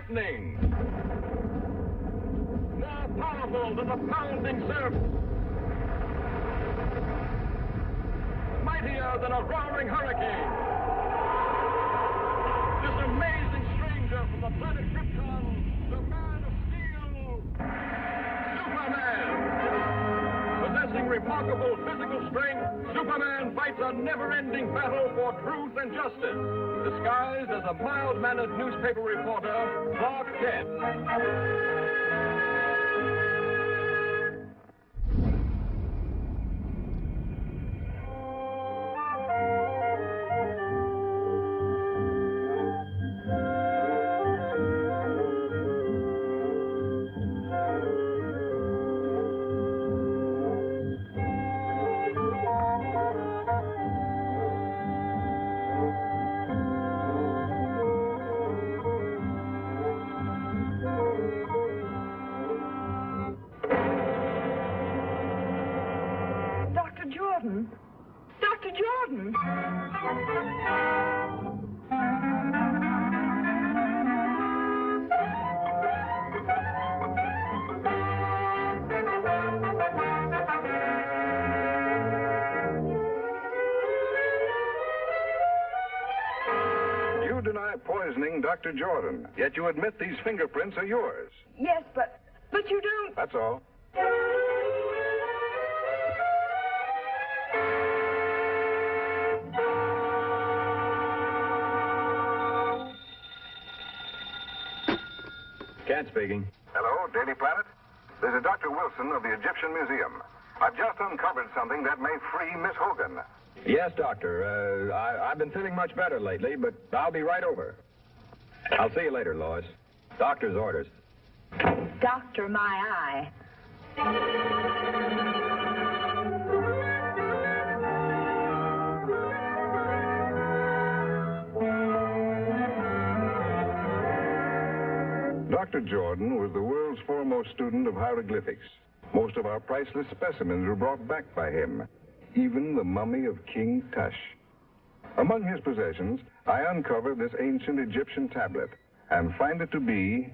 lightning, more powerful than the pounding surf, mightier than a roaring hurricane. This amazing stranger from the planet Krypton, the Man of Steel, Superman. Possessing remarkable physical strength, Superman fights a never-ending battle for truth and justice, disguised as a mild-mannered newspaper reporter, Clark Kent. Dr. Jordan! You deny poisoning Dr. Jordan, yet you admit these fingerprints are yours. Yes, but you don't... That's all. Kent speaking. Hello, Daily Planet. This is Dr. Wilson of the Egyptian Museum. I've just uncovered something that may free Miss Hogan. Yes, Doctor. I've been feeling much better lately, but I'll be right over. I'll see you later, Lois. Doctor's orders. Doctor, my eye. Dr. Jordan was the world's foremost student of hieroglyphics. Most of our priceless specimens were brought back by him, even the mummy of King Tush. Among his possessions, I uncovered this ancient Egyptian tablet and find it to be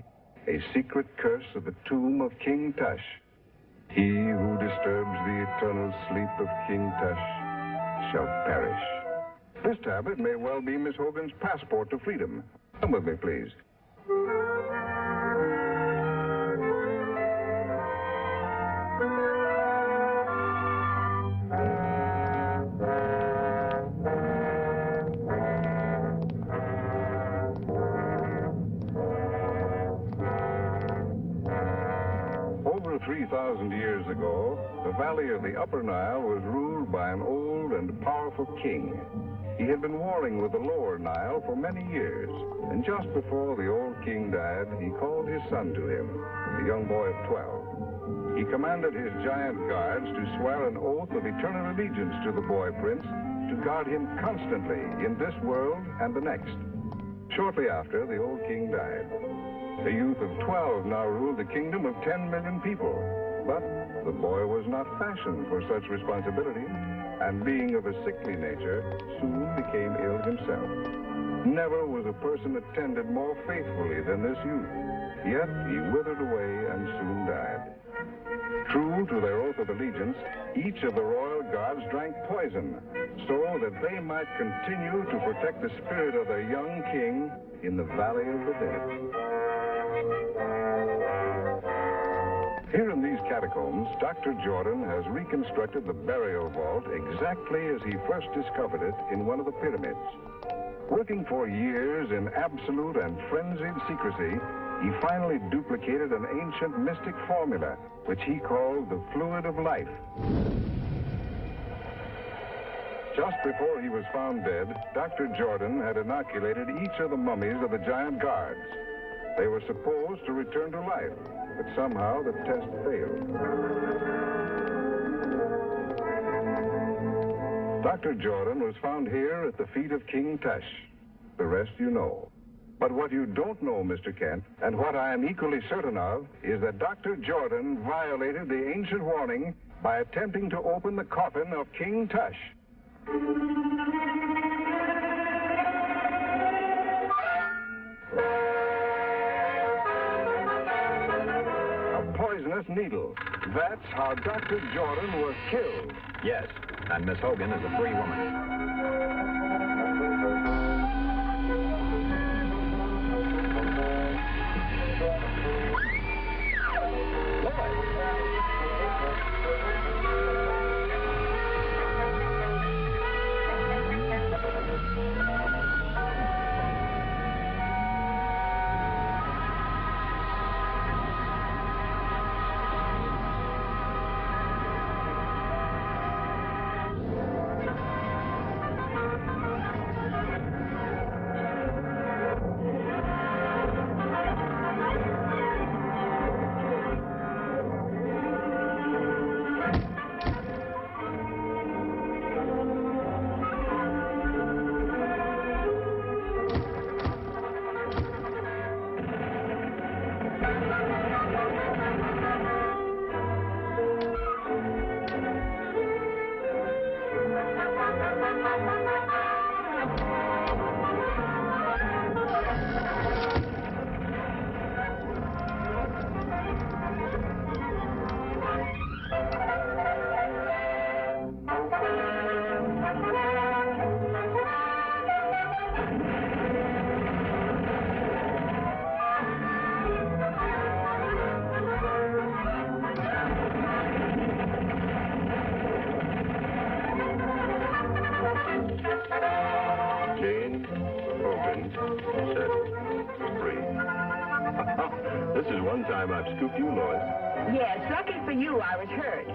a secret curse of the tomb of King Tush. He who disturbs the eternal sleep of King Tush shall perish. This tablet may well be Miss Hogan's passport to freedom. Come with me, please. Over 3,000 years ago, the valley of the Upper Nile was ruled by an old and powerful king. He had been warring with the Lower Nile for many years, and just before the old king died, he called his son to him, a young boy of 12. He commanded his giant guards to swear an oath of eternal allegiance to the boy prince, to guard him constantly in this world and the next. Shortly after, the old king died. A youth of 12 now ruled the kingdom of 10 million people. But the boy was not fashioned for such responsibility, and being of a sickly nature, soon became ill himself. Never was a person attended more faithfully than this youth, yet he withered away and soon died. True to their oath of allegiance, each of the royal guards drank poison, so that they might continue to protect the spirit of their young king in the Valley of the Dead. Here in these catacombs, Dr. Jordan has reconstructed the burial vault exactly as he first discovered it in one of the pyramids. Working for years in absolute and frenzied secrecy, he finally duplicated an ancient mystic formula, which he called the fluid of life. Just before he was found dead, Dr. Jordan had inoculated each of the mummies of the giant guards. They were supposed to return to life, but somehow the test failed. Dr. Jordan was found here at the feet of King Tush. The rest you know. But what you don't know, Mr. Kent, and what I am equally certain of, is that Dr. Jordan violated the ancient warning by attempting to open the coffin of King Tush. needle. That's how Dr. Jordan was killed. Yes, and Miss Hogan is a free woman. This is one time I've scooped you, Lois. Yes, lucky for you, I was hurt.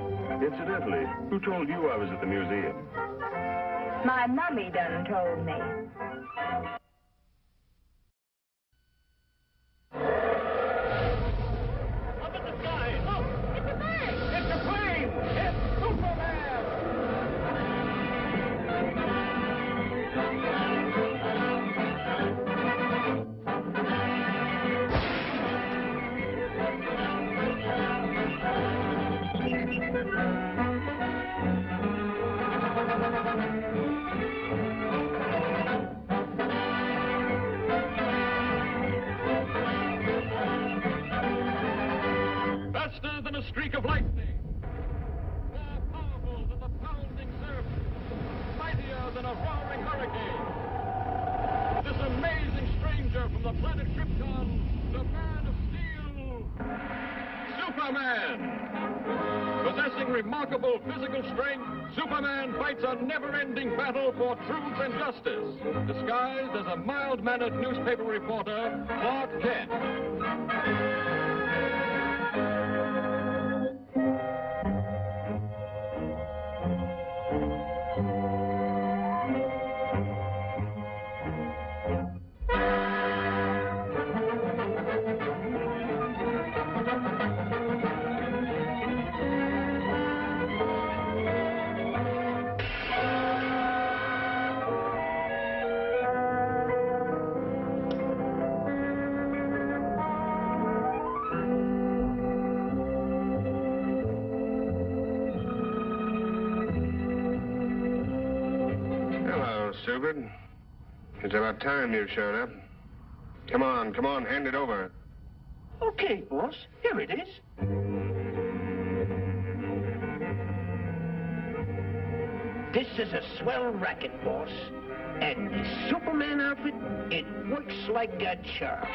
Incidentally, who told you I was at the museum? My mummy done told me. Up in the sky! Look! It's a plane! It's a plane! It's Superman! Faster than a streak of lightning, more powerful than the pounding surf, mightier than a roaring hurricane. This amazing stranger from the planet Krypton, the Man of Steel, Superman. Possessing remarkable physical strength, Superman fights a never-ending battle for truth and justice, disguised as a mild-mannered newspaper reporter, Clark Kent. Stupid. It's about time you showed up. Come on, hand it over. Okay, boss. Here it is. This is a swell racket, boss. And the Superman outfit, it works like a charm.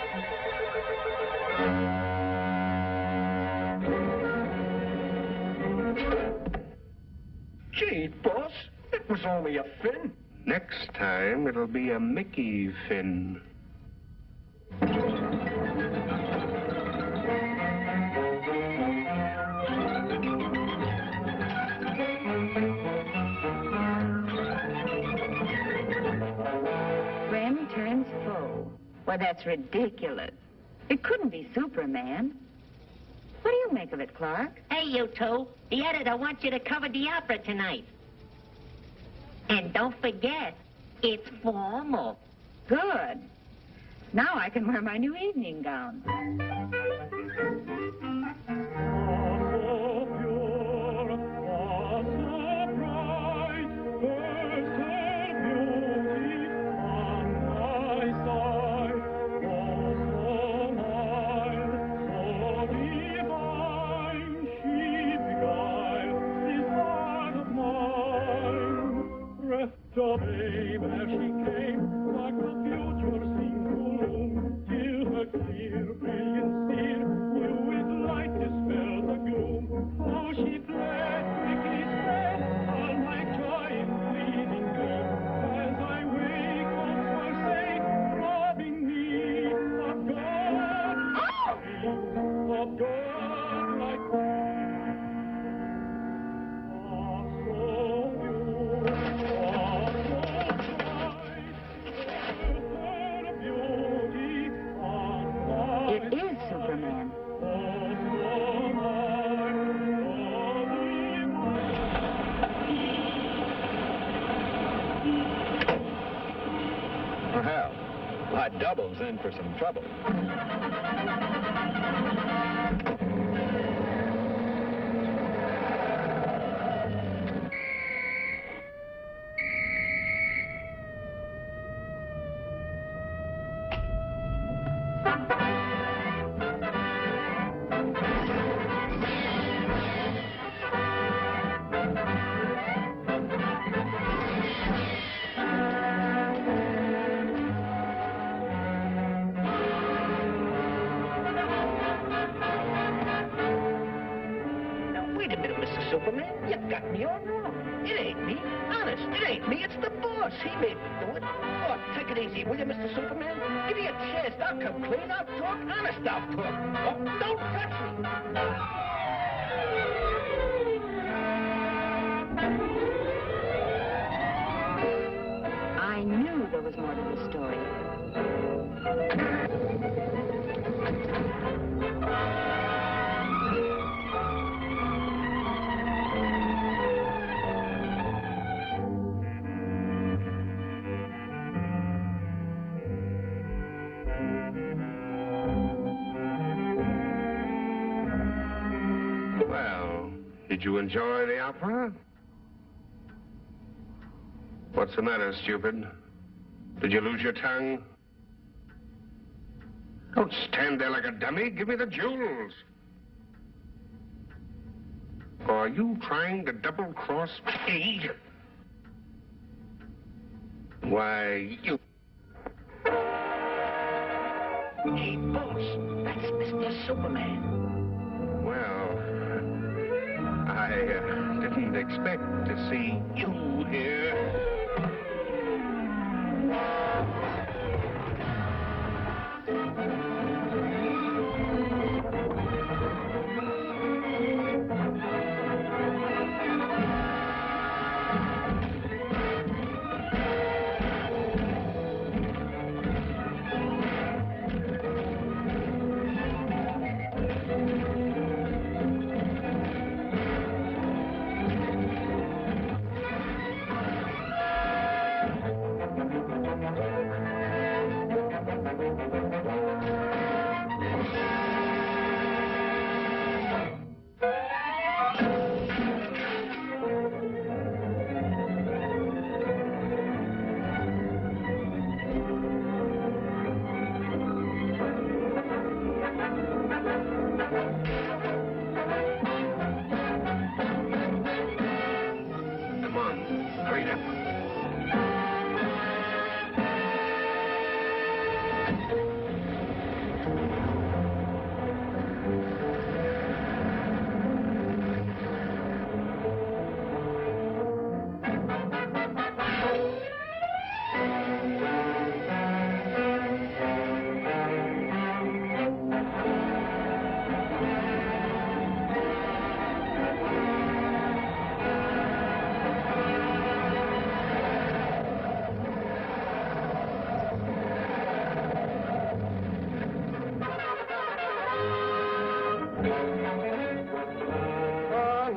Gee, boss, it was only a fin. Next time, it'll be a Mickey fin. Friend turns foe. Well, that's ridiculous. It couldn't be Superman. What do you make of it, Clark? Hey, you two. The editor wants you to cover the opera tonight. And don't forget, it's formal. Good. Now I can wear my new evening gown. came, as she came, like the future seemed to loom, till her clear, brilliant stare knew its light dispelled the gloom. How she fled, quickly spread, all my joy in fleeting gleam, as I wake, hopes forsake, robbing me of God, of God like It is Superman. Well, my double's in for some trouble. Wait a minute, Mr. Superman. You've got me all wrong. It ain't me. Honest, it ain't me. It's the boss. He made me do it. Oh, take it easy, will you, Mr. Superman? Give me a chance. I'll come clean. I'll talk. Honest, I'll talk. Oh, don't touch me. I knew there was more to the story. Well, did you enjoy the opera? What's the matter, stupid? Did you lose your tongue? Don't stand there like a dummy. Give me the jewels. Are you trying to double-cross me? Why, you... Hey, boss, that's Mr. Superman. Well, I didn't expect to see you here.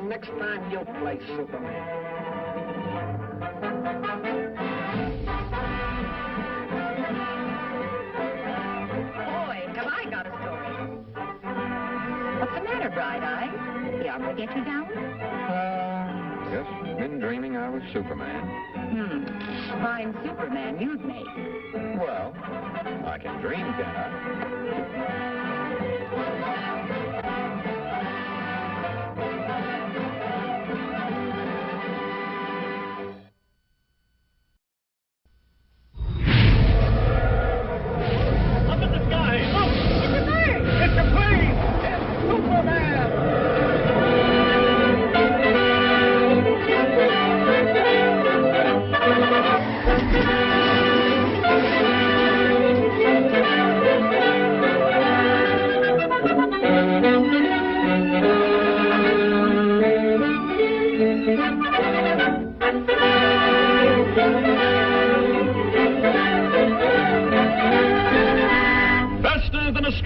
Next time you'll play Superman. Boy, have I got a story. What's the matter, Bright-Eye? The opera get you down? Just been dreaming I was Superman. Fine Superman you'd make. Well, I can dream, can I?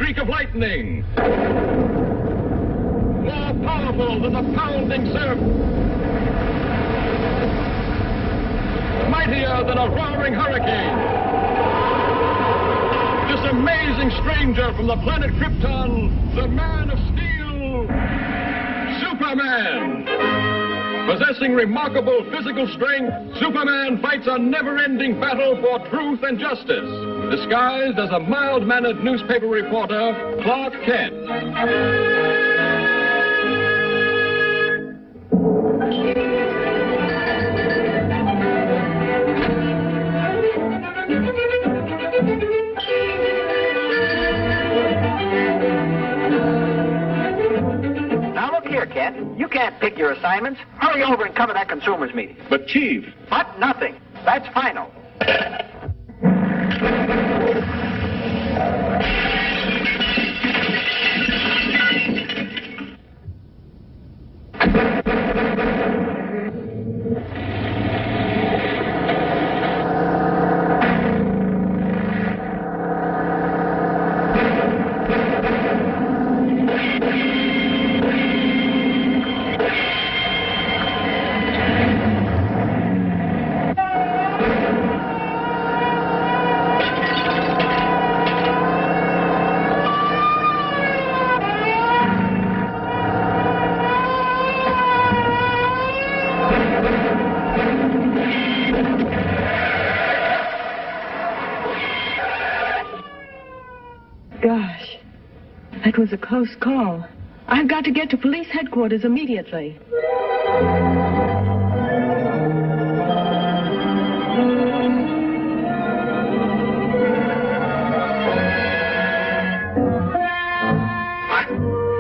streak of lightning. More powerful than the pounding surf. Mightier than a roaring hurricane. This amazing stranger from the planet Krypton, the Man of Steel, Superman. Possessing remarkable physical strength, Superman fights a never-ending battle for truth and justice, disguised as a mild-mannered newspaper reporter, Clark Kent. Kent. You can't pick your assignments. Hurry over and come to that consumers meeting. But, Chief... But nothing. That's final. Gosh, that was a close call. I've got to get to police headquarters immediately.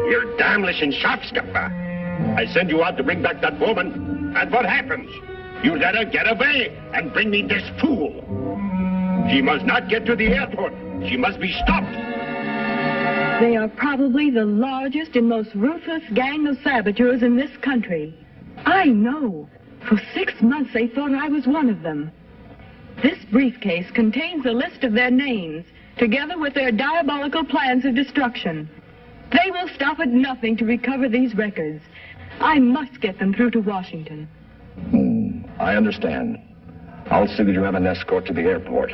You're damnation sharpskipper. I send you out to bring back that woman, and what happens? You let her get away and bring me this fool. She must not get to the airport. She must be stopped. They are probably the largest and most ruthless gang of saboteurs in this country. I know. For 6 months they thought I was one of them. This briefcase contains a list of their names, together with their diabolical plans of destruction. They will stop at nothing to recover these records. I must get them through to Washington. I understand. I'll see that you have an escort to the airport.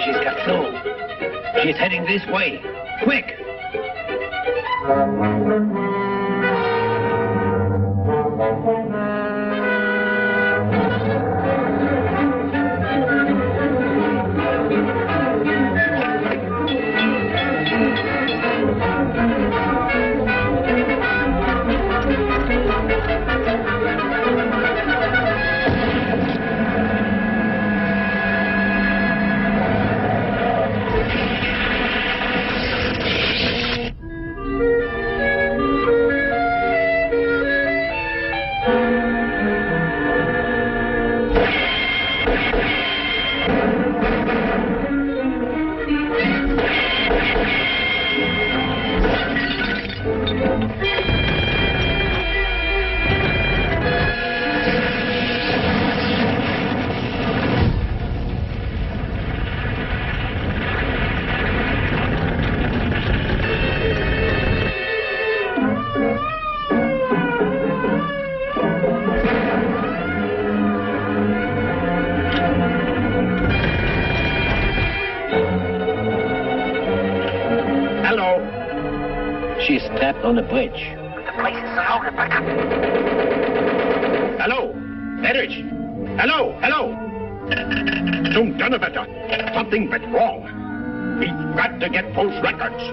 She's got flow. She's heading this way. Quick! She's trapped on the bridge. The place is surrounded by them. Hello? Erich? Hello? Hello? Some Donnerwetter. Something went wrong. We've got to get those records.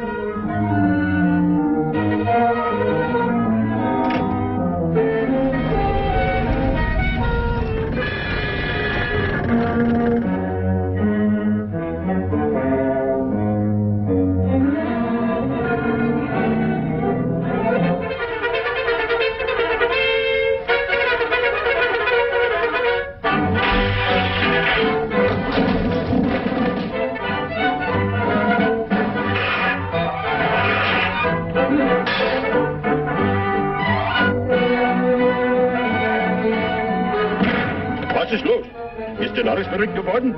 Bericht geworden?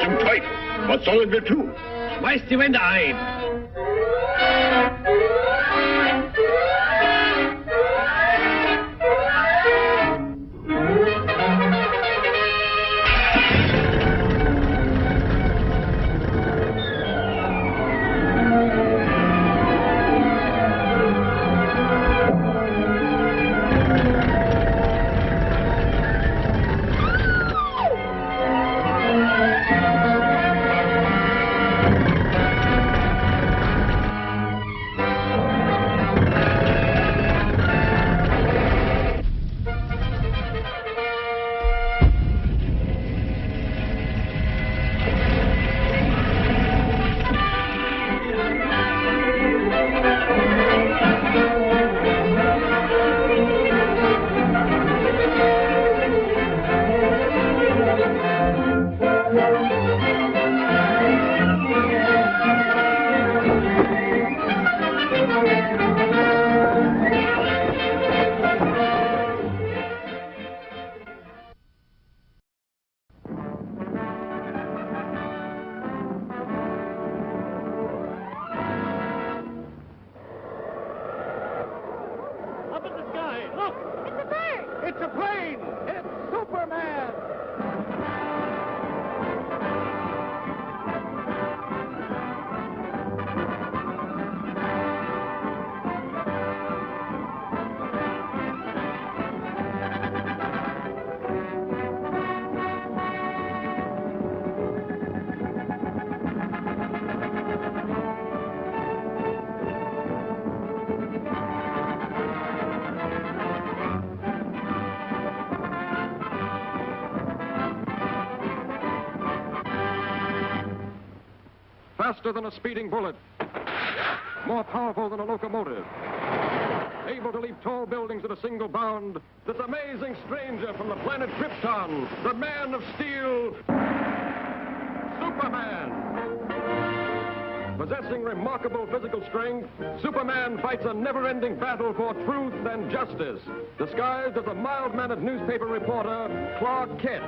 Zum Teufel! Was sollen wir tun? Schmeißt die Wände ein! Faster than a speeding bullet, more powerful than a locomotive, able to leap tall buildings at a single bound, this amazing stranger from the planet Krypton, the Man of Steel, Superman. Possessing remarkable physical strength, Superman fights a never-ending battle for truth and justice, disguised as a mild-mannered newspaper reporter, Clark Kent.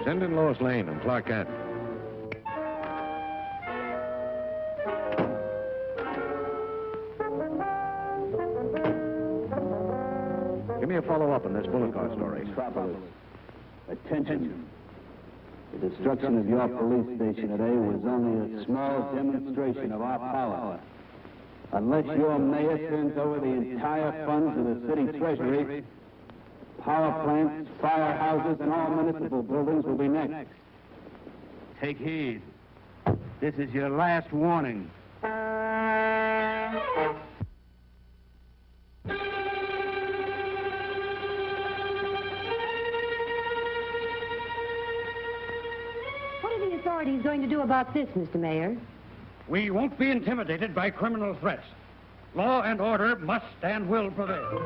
Send in Lois Lane and Clark Kent. Give me a follow-up on this bullet car story. Metropolis. Attention. The destruction of your police station today was only a small demonstration of our power. Unless your mayor turns over the entire funds of the city treasury, power plants, firehouses, and all municipal buildings will be next. Take heed. This is your last warning. What are the authorities going to do about this, Mr. Mayor? We won't be intimidated by criminal threats. Law and order must and will prevail.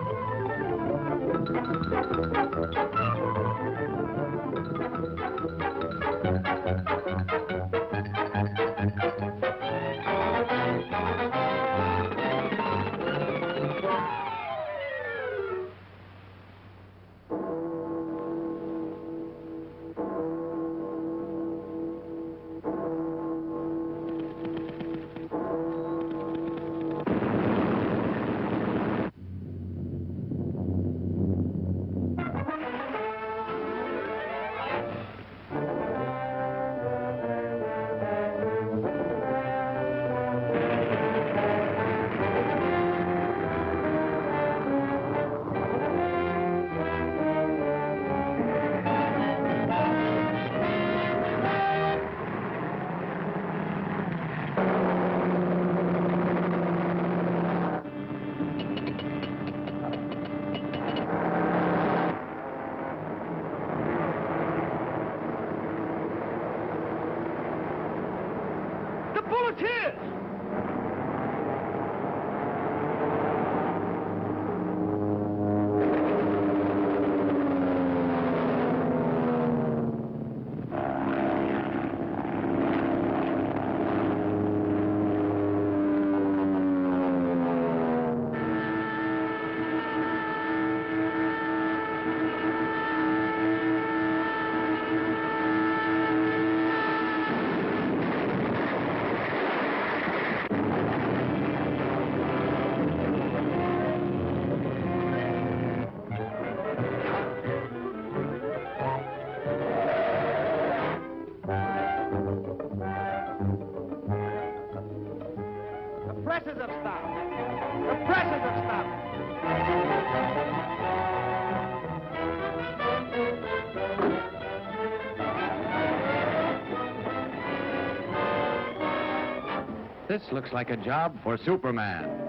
This looks like a job for Superman.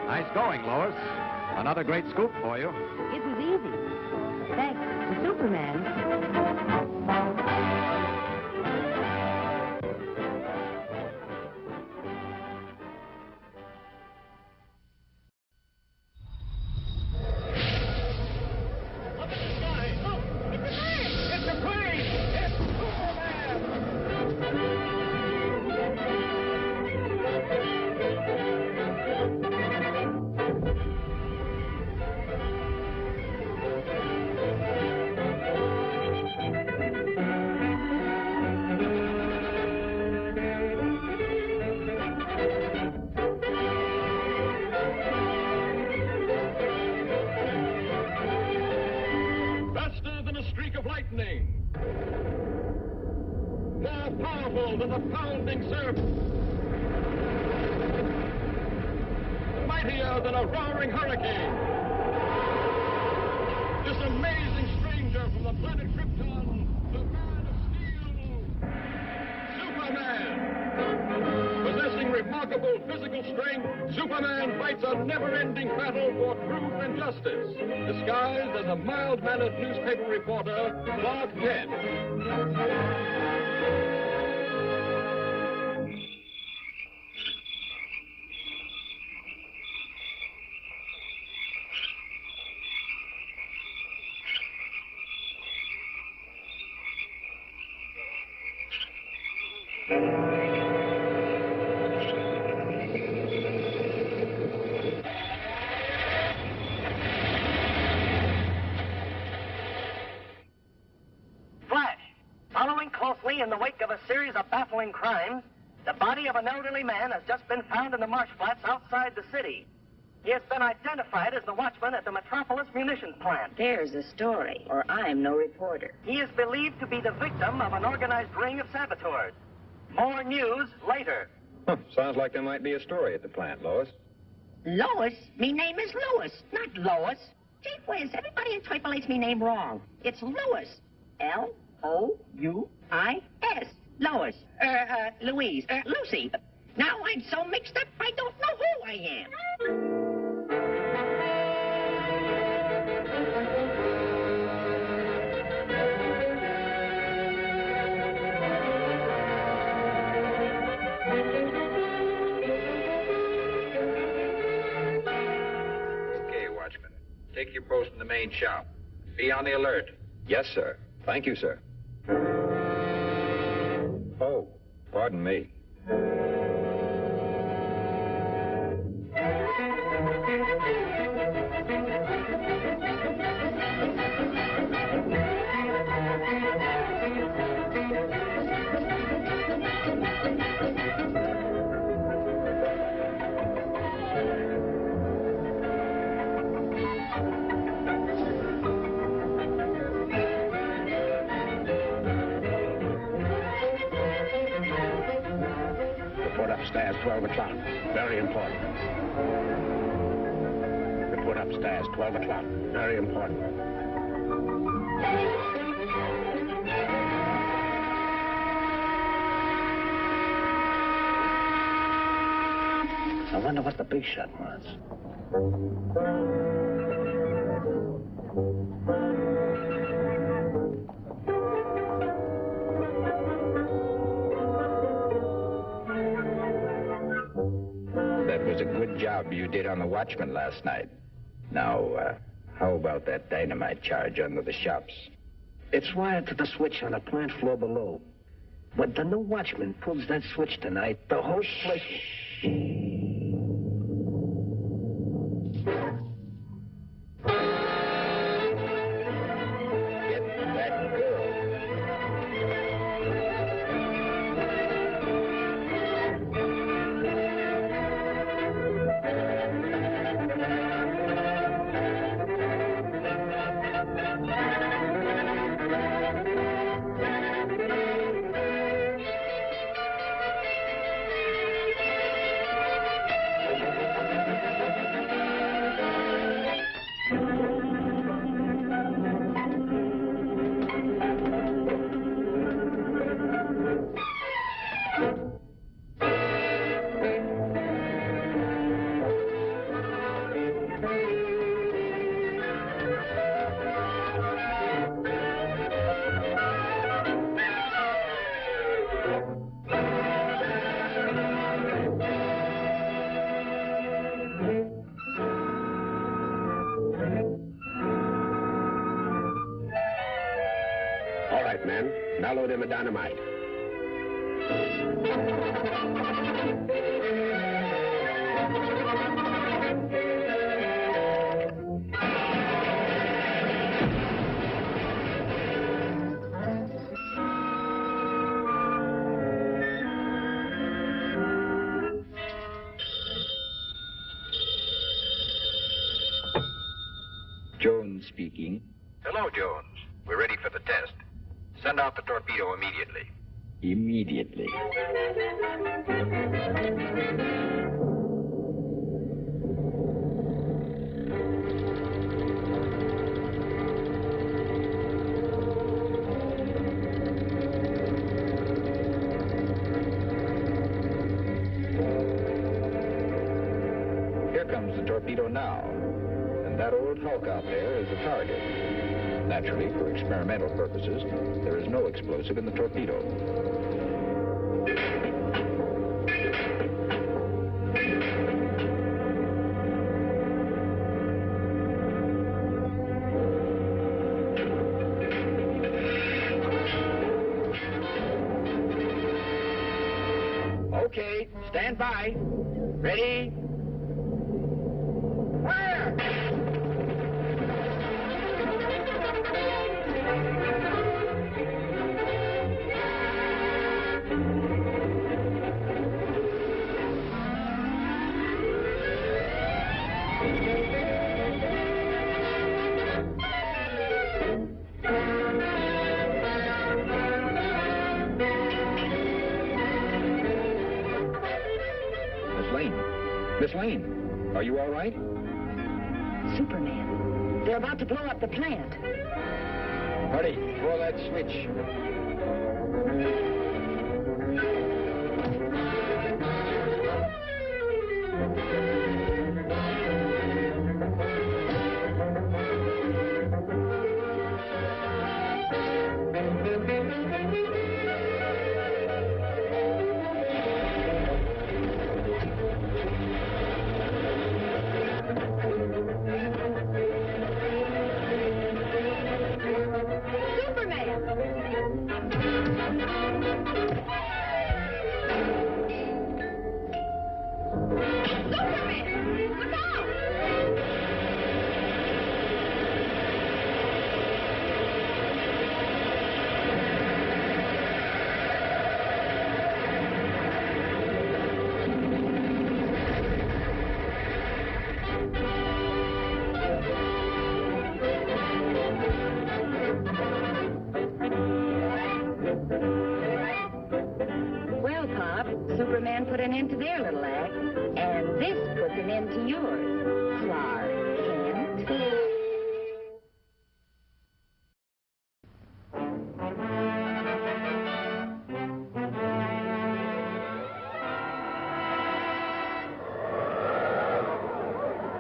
Nice going, Lois. Another great scoop for you. It was easy. Thanks to Superman. More powerful than the pounding surf. Mightier than a roaring hurricane. This amazing stranger from the planet Krypton, the man of steel, Superman. Possessing remarkable physical strength, Superman fights a never-ending battle for truth and justice, disguised as a mild-mannered newspaper reporter, Clark Kent. In the wake of a series of baffling crimes, the body of an elderly man has just been found in the marsh flats outside the city. He has been identified as the watchman at the Metropolis munitions plant. There's a story, or I'm no reporter. He is believed to be the victim of an organized ring of saboteurs. More news later. Huh, sounds like there might be a story at the plant, Lois. Lois? Me name is Louis, not Lois. Gee whiz, everybody interpolates me name wrong. It's Louis. L-O-U-I-S. Lois. Louise. Lucy. Now I'm so mixed up, I don't know who I am. Take your post in the main shop. Be on the alert. Yes, sir. Thank you, sir. Oh, pardon me. Upstairs, 12 o'clock. Very important. Report upstairs, 12 o'clock. Very important. I wonder what the big shot wants. That was a good job you did on the watchman last night. Now, how about that dynamite charge under the shops? It's wired to the switch on the plant floor below. When the new watchman pulls that switch tonight, the whole place... Get that girl. All right, men. Now load in the dynamite. Jones speaking. Hello, Jones. We're ready for the test. Send out the torpedo immediately. Immediately. Here comes the torpedo now. And that old hulk out there is the target. Naturally, for experimental purposes, there is no explosive in the torpedo. Okay, stand by. Ready? Fire! Miss Lane, are you all right? Superman. They're about to blow up the plant. Hurry, throw that switch. Well, Pop, Superman put an end to their little act, and this puts an end to yours, Clark Kent.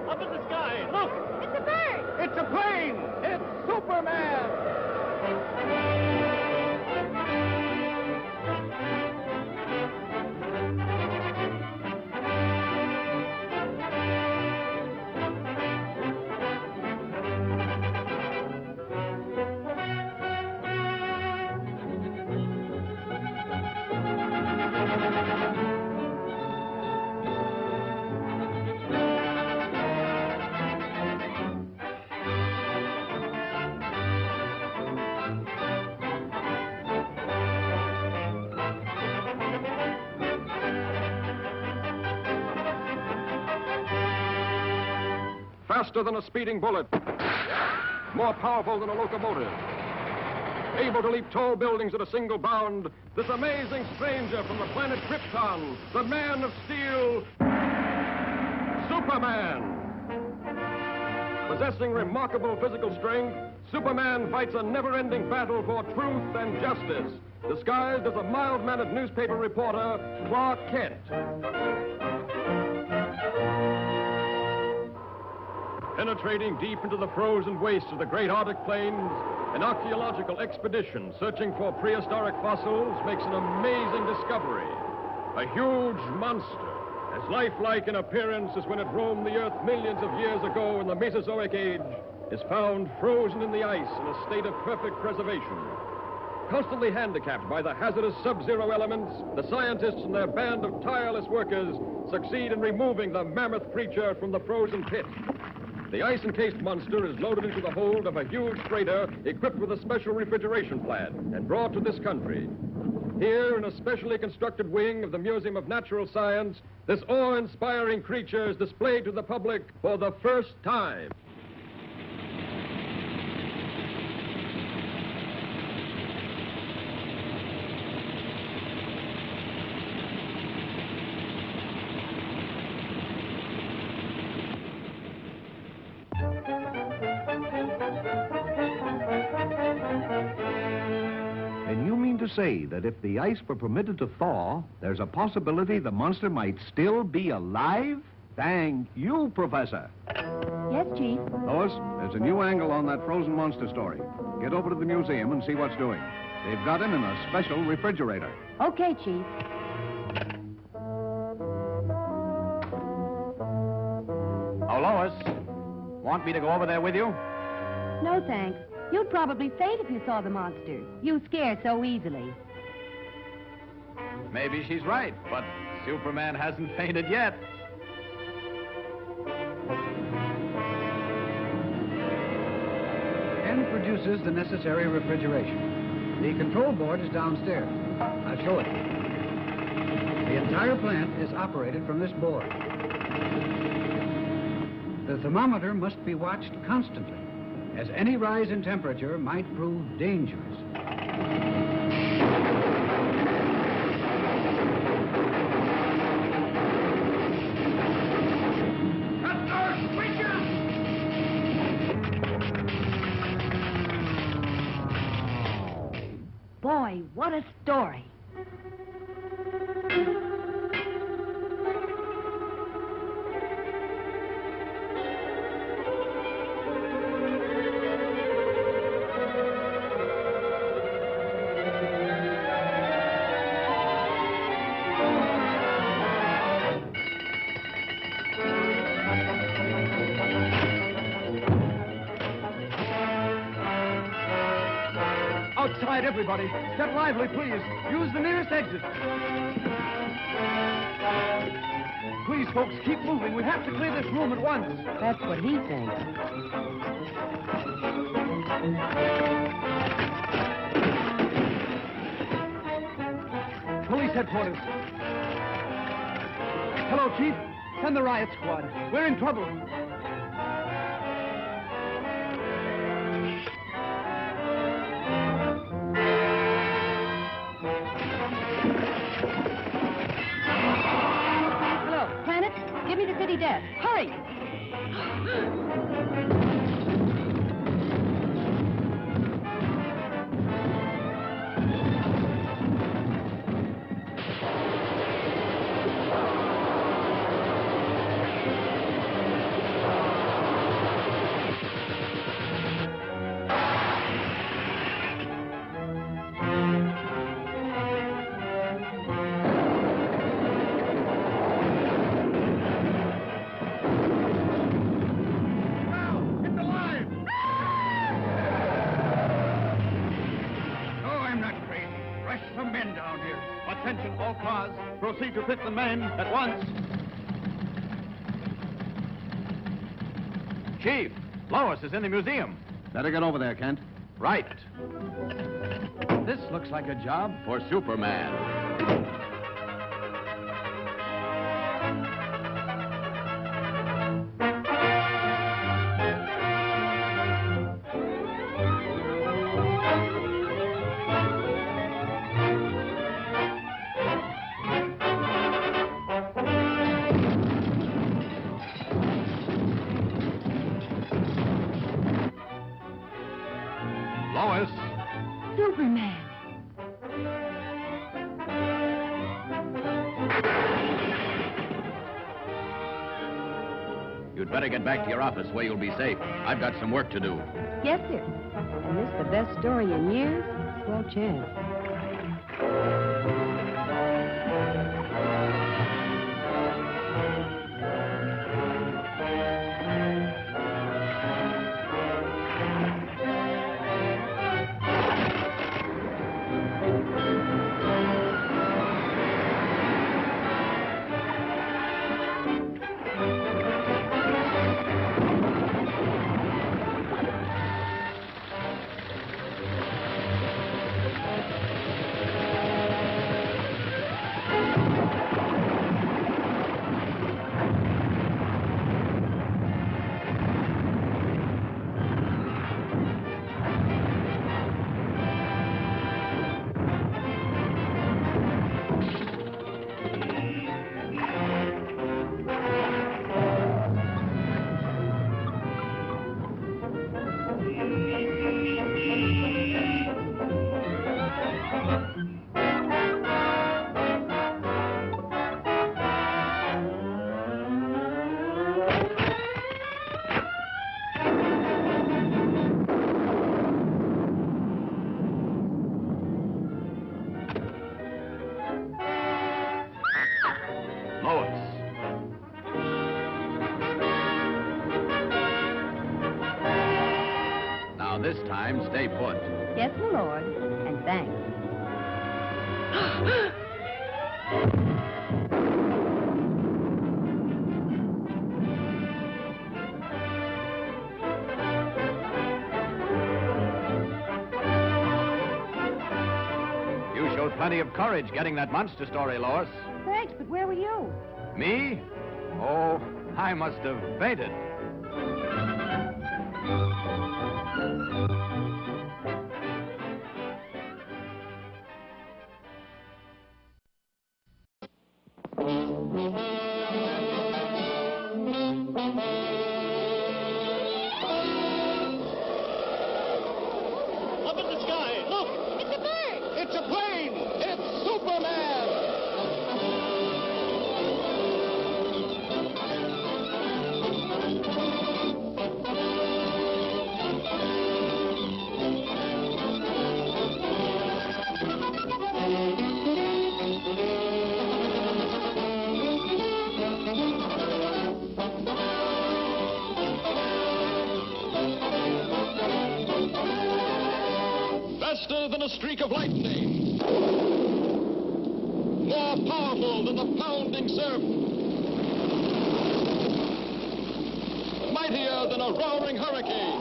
Up in the sky, look! It's a bird! It's a plane! It's Superman! Faster than a speeding bullet, more powerful than a locomotive, able to leap tall buildings at a single bound, this amazing stranger from the planet Krypton, the Man of Steel, Superman. Possessing remarkable physical strength, Superman fights a never-ending battle for truth and justice, disguised as a mild-mannered newspaper reporter, Clark Kent. Penetrating deep into the frozen wastes of the great Arctic plains, an archaeological expedition searching for prehistoric fossils makes an amazing discovery. A huge monster, as lifelike in appearance as when it roamed the Earth millions of years ago in the Mesozoic Age, is found frozen in the ice in a state of perfect preservation. Constantly handicapped by the hazardous sub-zero elements, the scientists and their band of tireless workers succeed in removing the mammoth creature from the frozen pit. The ice-encased monster is loaded into the hold of a huge freighter equipped with a special refrigeration plant and brought to this country. Here, in a specially constructed wing of the Museum of Natural Science, this awe-inspiring creature is displayed to the public for the first time. Say that if the ice were permitted to thaw, there's a possibility the monster might still be alive? Thank you, Professor. Yes, Chief. Lois, there's a new angle on that frozen monster story. Get over to the museum and see what's doing. They've got him in a special refrigerator. Okay, Chief. Oh, Lois, want me to go over there with you? No, thanks. You'd probably faint if you saw the monster. You scare so easily. Maybe she's right, but Superman hasn't fainted yet. Ken produces the necessary refrigeration. The control board is downstairs. I'll show it to you. The entire plant is operated from this board. The thermometer must be watched constantly, as any rise in temperature might prove dangerous. Boy, what a story. Outside, everybody. Get lively, please. Use the nearest exit. Please, folks, keep moving. We have to clear this room at once. That's what he thinks. Police headquarters. Hello, Chief. Send the riot squad. We're in trouble. Give me the city desk. Hurry! Attention, all cars. Proceed to fit the men at once. Chief, Lois is in the museum. Better get over there, Kent. Right. This looks like a job for Superman. Lois. Superman. You'd better get back to your office where you'll be safe. I've got some work to do. Yes, sir. And this is the best story in years. Swell chance. This time, stay put. Yes, my lord. And thanks. You showed plenty of courage getting that monster story, Lois. Thanks, but where were you? Me? Oh, I must have fainted. than a streak of lightning, more powerful than the pounding surf, mightier than a roaring hurricane.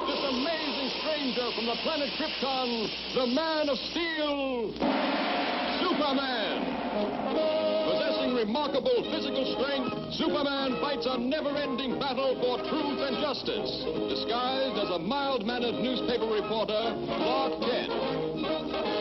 This amazing stranger from the planet Krypton, the Man of Steel, Superman. Possessing remarkable physical strength, Superman fights a never-ending battle for truth and justice, disguised as a mild-mannered newspaper reporter, Clark Kent.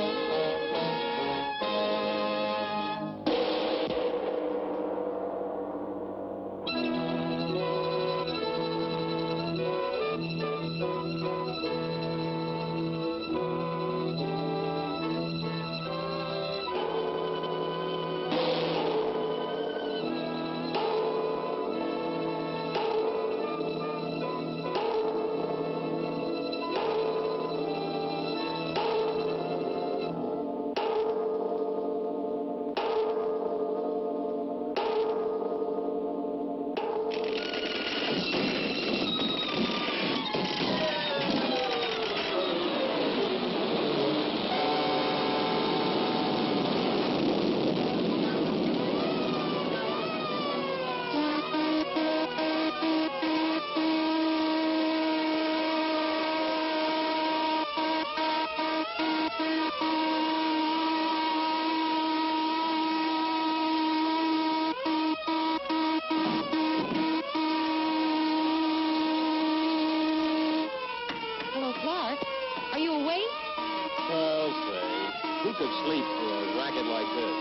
could sleep for a racket like this?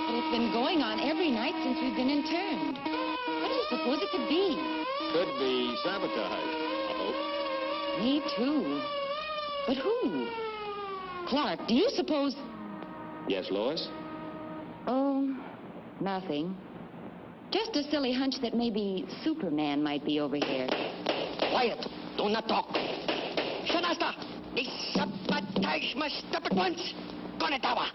Well, it's been going on every night since we've been interned. What do you suppose it could be? Could be sabotage, I hope. Me too. But who? Clark, do you suppose... Yes, Lois? Oh, nothing. Just a silly hunch that maybe Superman might be over here. Quiet. Do not talk. Shanasta! The sabotage must stop at once. Konetawa!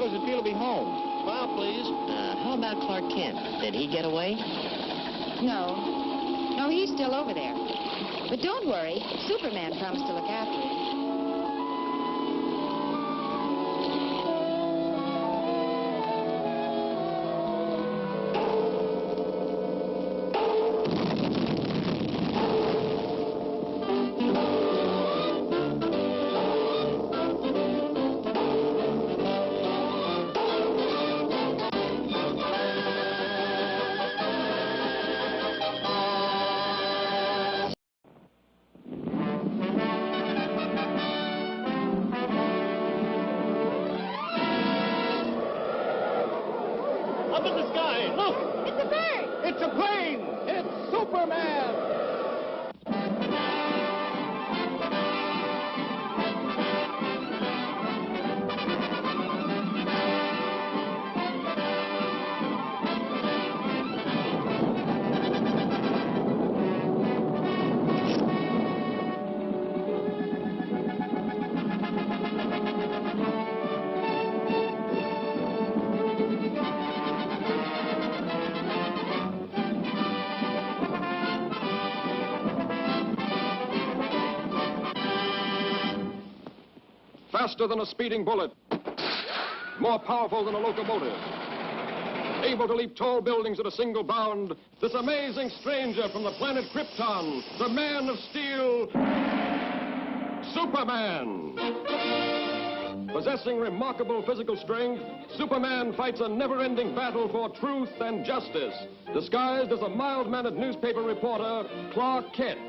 does it feel to be home? Smile, please. How about Clark Kent? Did he get away? No. No, he's still over there. But don't worry. Superman promised to look after him. Up in the sky, look! It's a bird! It's a plane! It's Superman! Faster than a speeding bullet, more powerful than a locomotive, able to leap tall buildings at a single bound, this amazing stranger from the planet Krypton, the Man of Steel, Superman. Possessing remarkable physical strength, Superman fights a never-ending battle for truth and justice, disguised as a mild-mannered newspaper reporter, Clark Kent.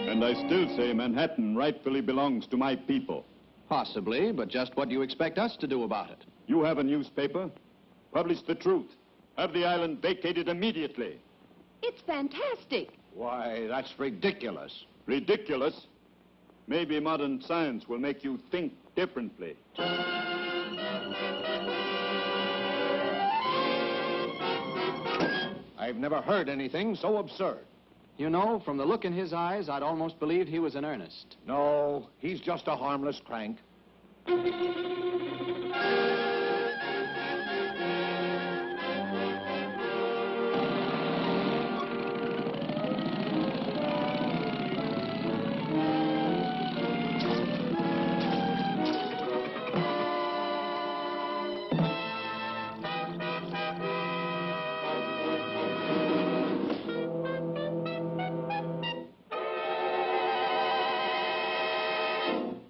And I still say Manhattan rightfully belongs to my people. Possibly, but just what do you expect us to do about it? You have a newspaper. Publish the truth. Have the island vacated immediately. It's fantastic. Why, that's ridiculous. Ridiculous? Maybe modern science will make you think differently. I've never heard anything so absurd. You know, from the look in his eyes, I'd almost believed he was in earnest. No, he's just a harmless crank.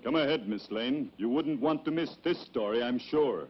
Come ahead, Miss Lane. You wouldn't want to miss this story, I'm sure.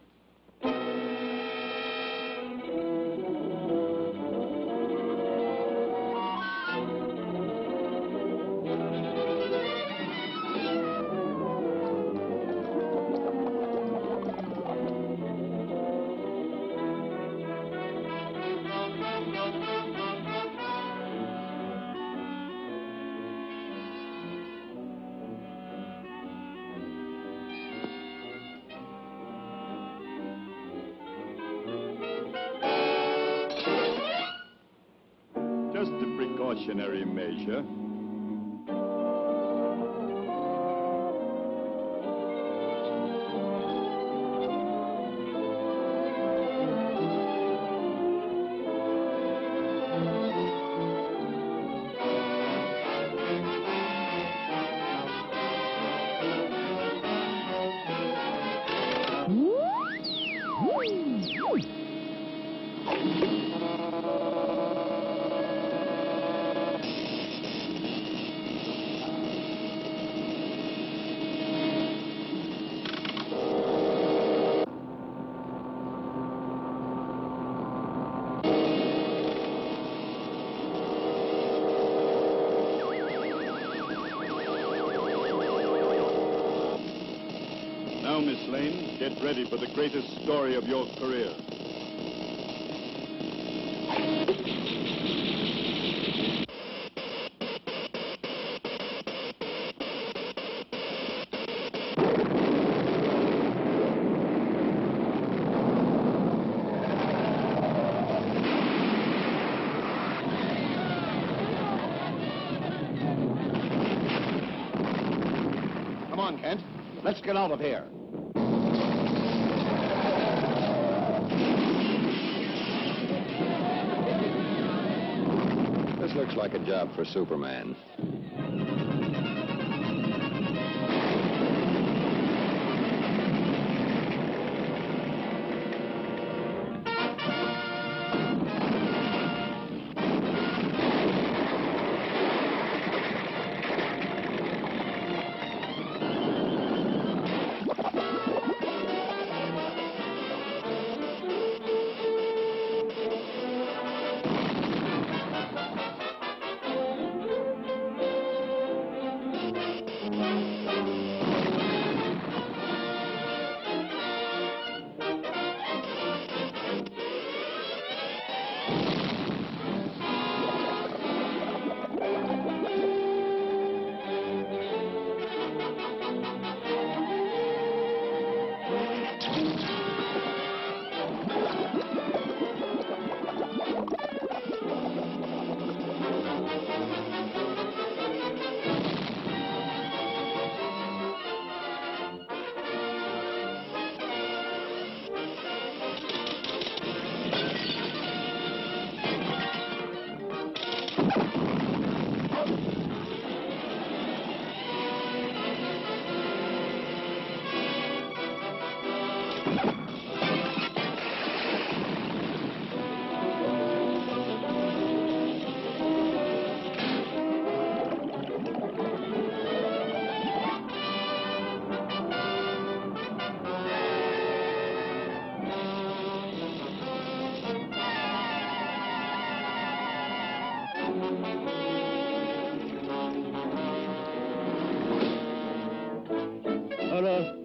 Just a precautionary measure. Now, Miss Lane, get ready for the greatest story of your career. Come on, Kent. Let's get out of here. This looks like a job for Superman.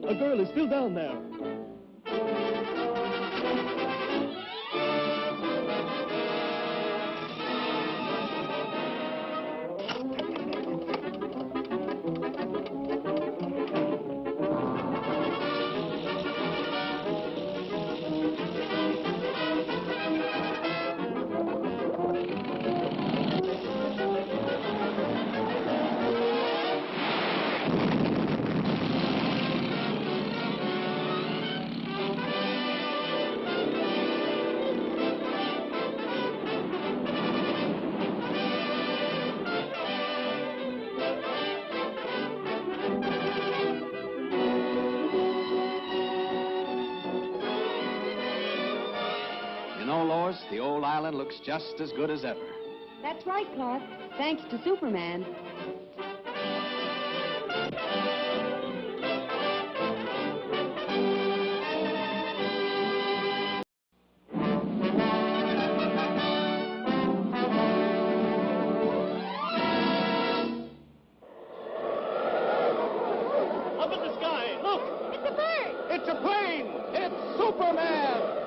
A girl is still down there. The old island looks just as good as ever. That's right, Clark. Thanks to Superman. Up in the sky, look! It's a bird! It's a plane! It's Superman!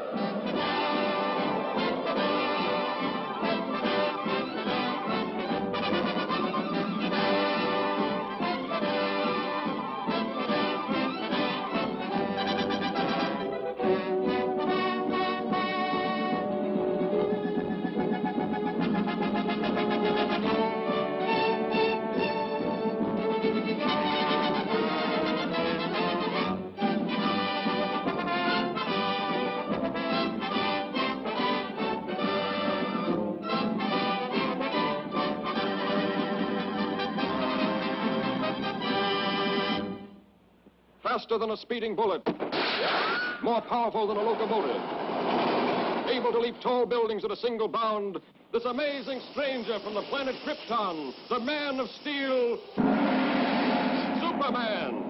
Faster than a speeding bullet. More powerful than a locomotive. Able to leap tall buildings at a single bound. This amazing stranger from the planet Krypton. The Man of Steel. Superman.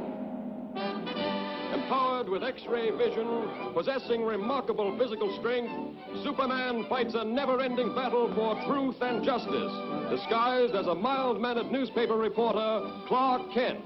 Empowered with X-ray vision, possessing remarkable physical strength, Superman fights a never-ending battle for truth and justice, disguised as a mild-mannered newspaper reporter, Clark Kent.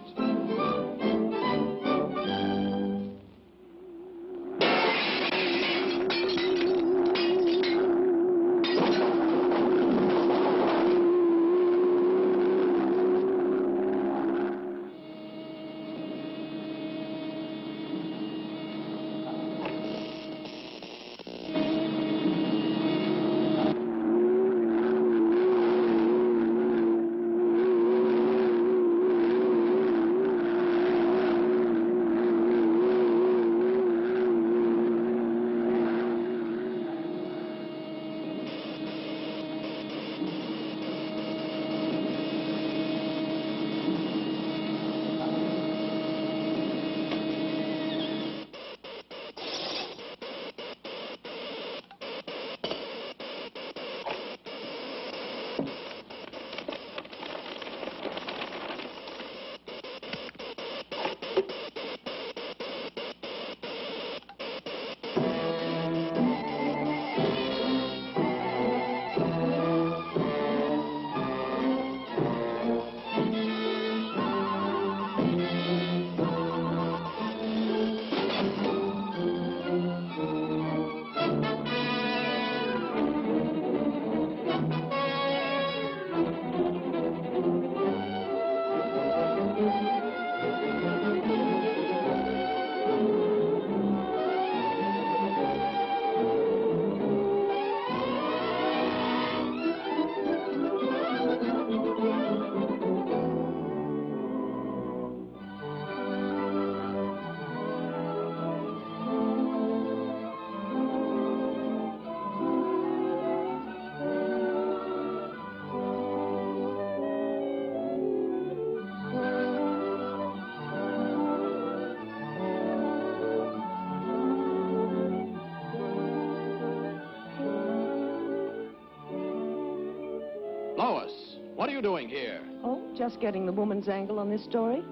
What are you doing here? Oh, just getting the woman's angle on this story.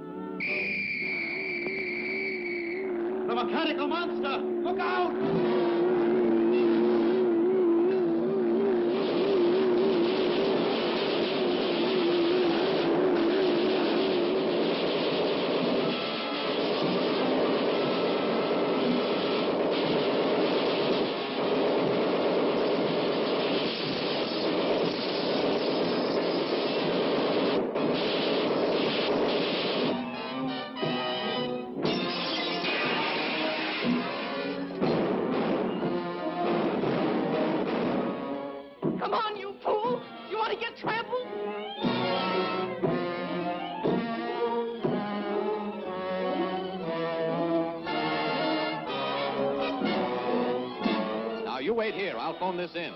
The mechanical monster! Look out! You wait here. I'll phone this in.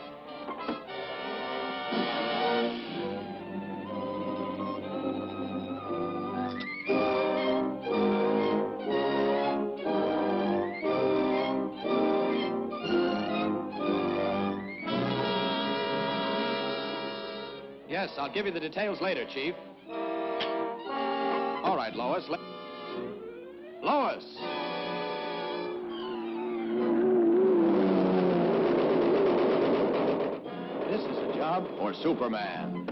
Yes, I'll give you the details later, Chief. All right, Lois. Lois! This is a job for Superman.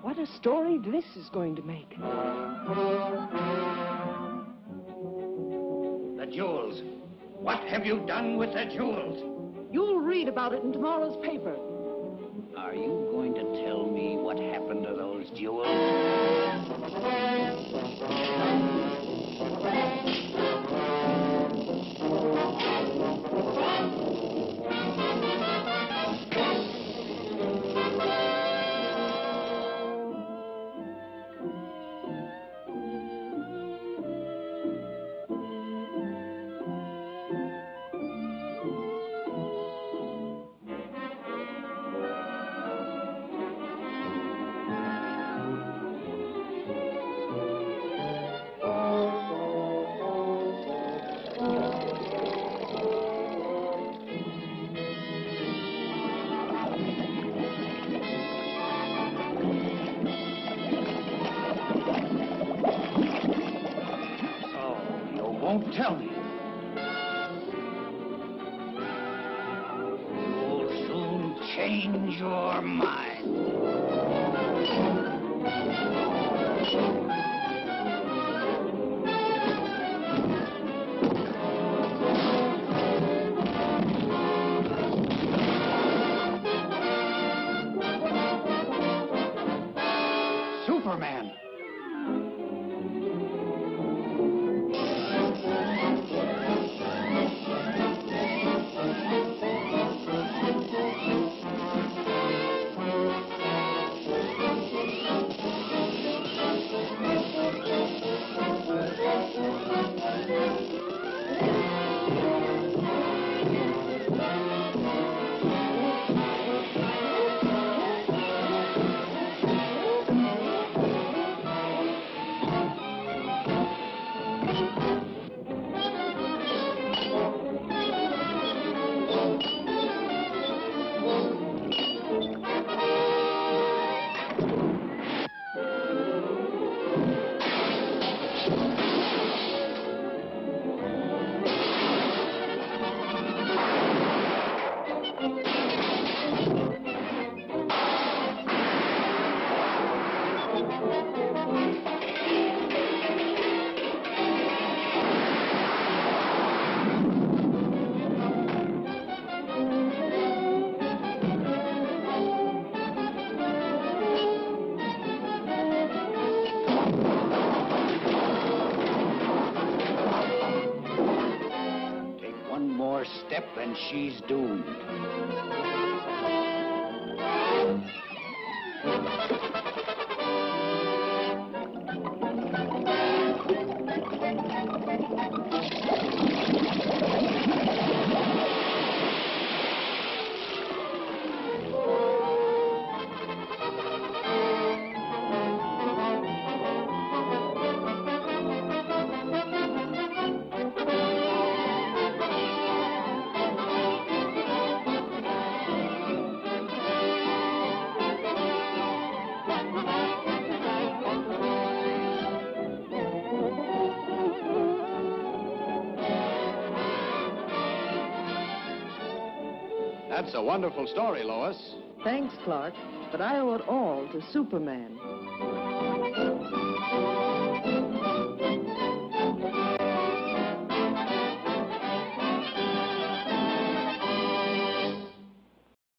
What a story this is going to make. The jewels. What have you done with the jewels? You'll read about it in tomorrow's paper. Are you going to tell me what happened to those jewels? Won't tell me. You'll soon change your mind. Superman. step and she's doomed. That's a wonderful story, Lois. Thanks, Clark, but I owe it all to Superman.